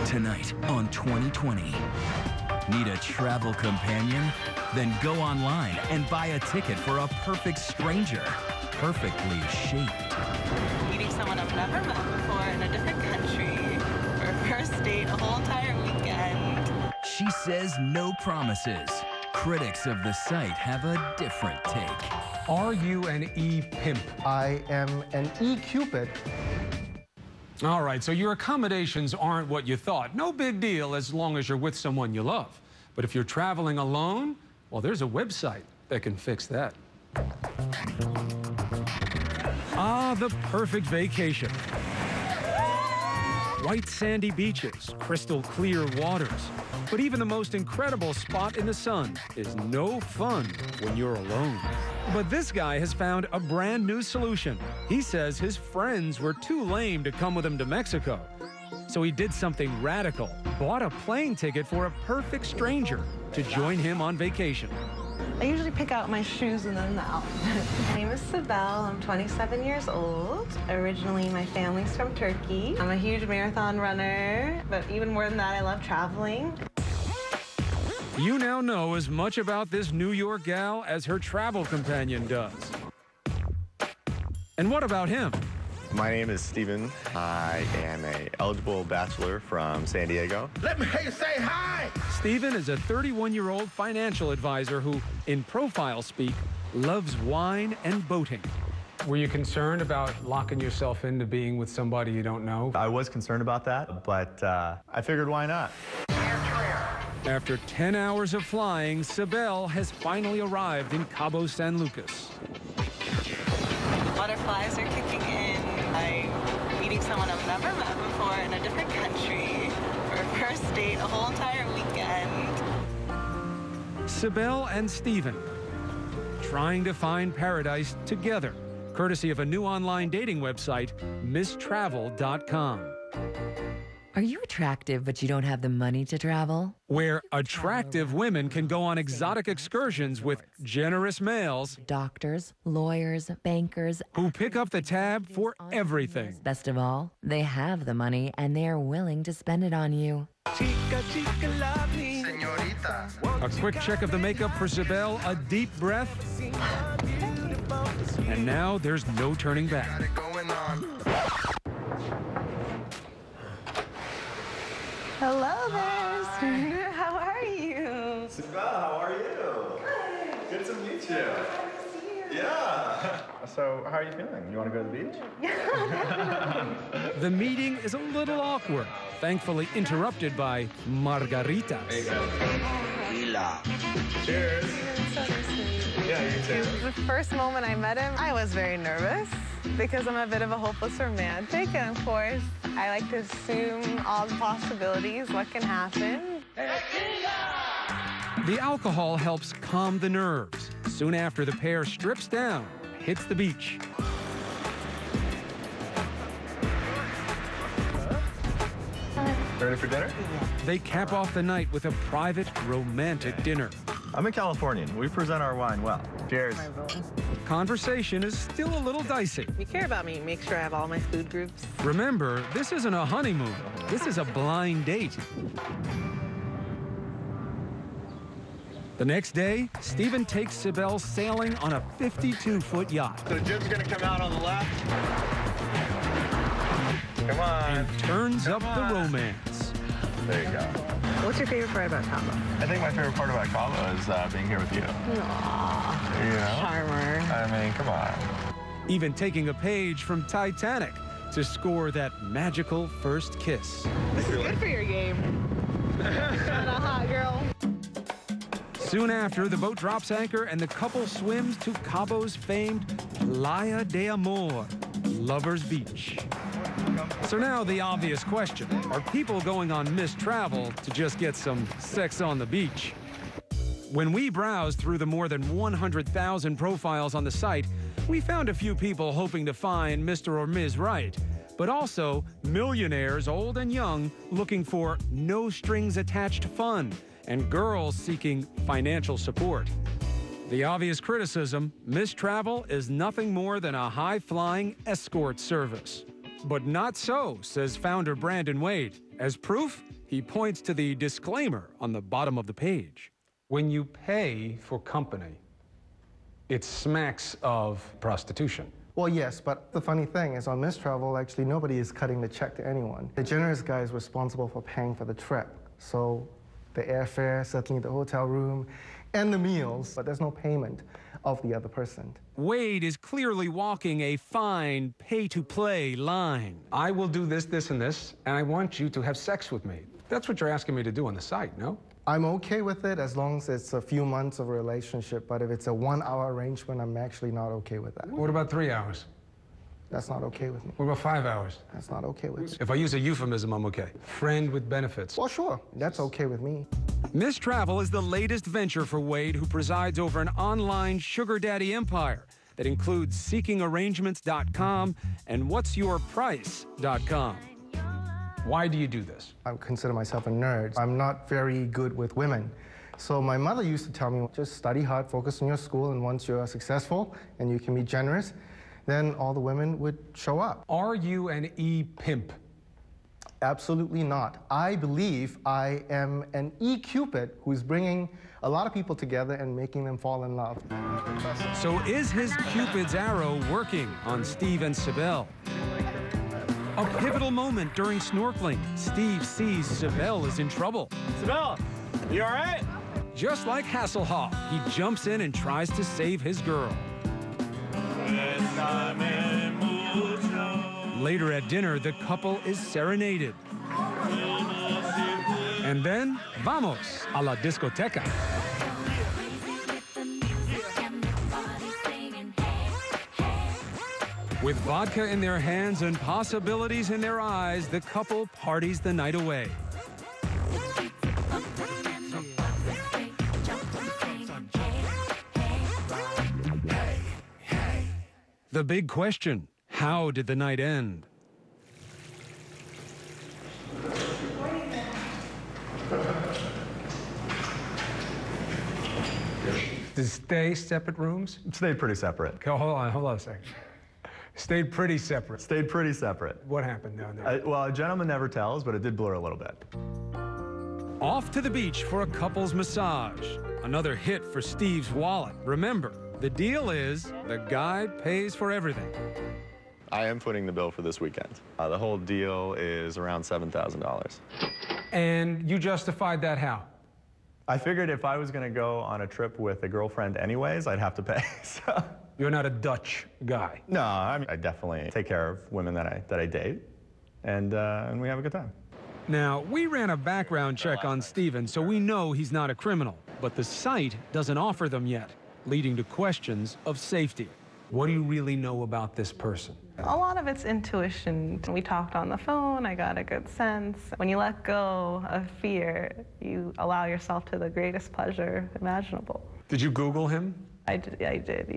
Tonight on 2020. Need a travel companion? Then go online and buy a ticket for a perfect stranger, perfectly shaped. Meeting someone I've never met before in a different country for a first date, a whole entire weekend. She says no promises. Critics of the site have a different take. Are you an e-pimp? I am an e-Cupid. All right, so your accommodations aren't what you thought. No big deal as long as you're with someone you love. But if you're traveling alone, well, there's a website that can fix that. Ah, the perfect vacation. White sandy beaches, crystal clear waters. But even the most incredible spot in the sun is no fun when you're alone. But this guy has found a brand new solution. He says his friends were too lame to come with him to Mexico. So he did something radical, bought a plane ticket for a perfect stranger to join him on vacation. I usually pick out my shoes and then the outfit. My name is Sibel. I'm 27 years old. Originally, my family's from Turkey. I'm a huge marathon runner, but even more than that, I love traveling. You now know as much about this New York gal as her travel companion does. And what about him? My name is Steven. I am an eligible bachelor from San Diego. Let me hear you say hi! Steven is a 31-year-old financial advisor who, in profile speak, loves wine and boating. Were you concerned about locking yourself into being with somebody you don't know? I was concerned about that, but I figured why not? After 10 hours of flying, Sibel has finally arrived in Cabo San Lucas. Butterflies are kicking in. I'm meeting someone I've never met before in a different country for a first date, a whole entire weekend. Sibel and Steven trying to find paradise together, courtesy of a new online dating website, MissTravel.com. Are you attractive, but you don't have the money to travel? Where attractive women can go on exotic excursions with generous males. Doctors, lawyers, bankers. Who pick up the tab for everything. Best of all, they have the money and they're willing to spend it on you. Chica, chica, love me. Señorita. A quick check of the makeup for Sibel, a deep breath. And now there's no turning back. Got it going on. Hello there, how are you? Sibel, how are you? Good to meet you. Yeah. So, how are you feeling? You want to go to the beach? The meeting is a little awkward, thankfully interrupted by margaritas. Cheers. Yeah, you too. The first moment I met him, I was very nervous because I'm a bit of a hopeless romantic, and of course, I like to assume all the possibilities, what can happen. The alcohol helps calm the nerves. Soon after, the pair strips down, hits the beach. Ready for dinner? They cap off the night with a private, romantic dinner. I'm a Californian. We present our wine well. Cheers. Conversation is still a little dicey. If you care about me, make sure I have all my food groups. Remember, this isn't a honeymoon. This is a blind date. The next day, Steven takes Sibel sailing on a 52-foot yacht. The gym's gonna come out on the left. Come on. And turns up the romance. There you go. What's your favorite part about Cabo? I think my favorite part about Cabo is being here with you. Aww, You know? charmer. I mean, come on. Even taking a page from Titanic to score that magical first kiss. This is good for your game. Not a hot girl. Soon after, the boat drops anchor and the couple swims to Cabo's famed Playa de Amor, Lover's Beach. So now the obvious question, are people going on MissTravel to just get some sex on the beach? When we browsed through the more than 100,000 profiles on the site, we found a few people hoping to find Mr. or Ms. Right, but also millionaires, old and young, looking for no-strings-attached fun, and girls seeking financial support. The obvious criticism, MissTravel is nothing more than a high-flying escort service. But not so, says founder Brandon Wade. As proof, he points to the disclaimer on the bottom of the page. When you pay for company, it smacks of prostitution. Well, yes, but the funny thing is on MissTravel, actually nobody is cutting the check to anyone. The generous guy is responsible for paying for the trip. So the airfare, settling the hotel room, and the meals, but there's no payment of the other person. Wade is clearly walking a fine pay-to-play line. I will do this, this, and this, and I want you to have sex with me. That's what you're asking me to do on the site, no? I'm okay with it as long as it's a few months of a relationship, but if it's a 1-hour arrangement, I'm actually not okay with that. What about 3 hours? That's not okay with me. What about 5 hours? That's not okay with me. If I use a euphemism, I'm okay. Friend with benefits. Well, sure, that's okay with me. MissTravel is the latest venture for Wade, who presides over an online sugar daddy empire that includes seekingarrangements.com and whatsyourprice.com. Why do you do this? I consider myself a nerd. I'm not very good with women. So my mother used to tell me, just study hard, focus on your school, and once you're successful and you can be generous, then all the women would show up. Are you an e-pimp? Absolutely not. I believe I am an e-Cupid who's bringing a lot of people together and making them fall in love. So is his Cupid's arrow working on Steve and Sibel? A pivotal moment during snorkeling. Steve sees Sibel is in trouble. Sibel, you all right? Just like Hasselhoff, he jumps in and tries to save his girl. Later at dinner, the couple is serenaded. And then, vamos a la discoteca. With vodka in their hands and possibilities in their eyes, the couple parties the night away. The big question, how did the night end? Did it stay separate rooms? Stayed pretty separate. Okay, hold on a second. Stayed pretty separate. Stayed pretty separate. What happened down there? Well, a gentleman never tells, but it did blur a little bit. Off to the beach for a couple's massage. Another hit for Steve's wallet. Remember, the deal is the guy pays for everything. I am footing the bill for this weekend. The whole deal is around $7,000. And you justified that how? I figured if I was going to go on a trip with a girlfriend anyways, I'd have to pay. So. You're not a Dutch guy. No, I mean, I definitely take care of women that I date, and we have a good time. Now, we ran a background check on Steven, so we know he's not a criminal. But the site doesn't offer them yet, leading to questions of safety. What do you really know about this person? A lot of it's intuition. We talked on the phone, I got a good sense. When you let go of fear, you allow yourself to the greatest pleasure imaginable. Did you Google him? I did,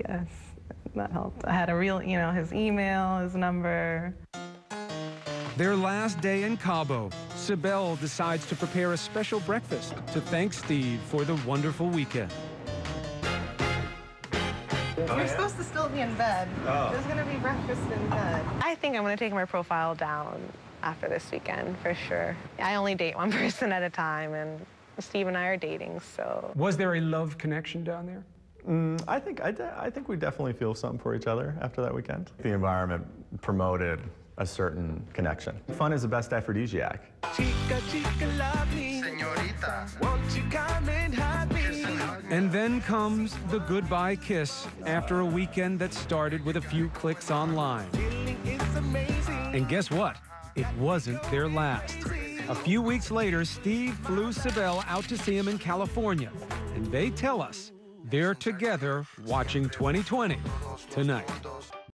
yes. That helped. I had a real, his email, his number. Their last day in Cabo, Sibel decides to prepare a special breakfast to thank Steve for the wonderful weekend. You're supposed to still be in bed. Oh. There's going to be breakfast in bed. I think I'm going to take my profile down after this weekend, for sure. I only date one person at a time, and Steve and I are dating, so. Was there a love connection down there? I think we definitely feel something for each other after that weekend. The environment promoted a certain connection. Fun is the best aphrodisiac. Chica, chica, love me. Señorita, won't you come and hug me? And then comes the goodbye kiss after a weekend that started with a few clicks online. And guess what? It wasn't their last. A few weeks later, Steve flew Sibel out to see him in California. And they tell us they're together watching 2020 tonight.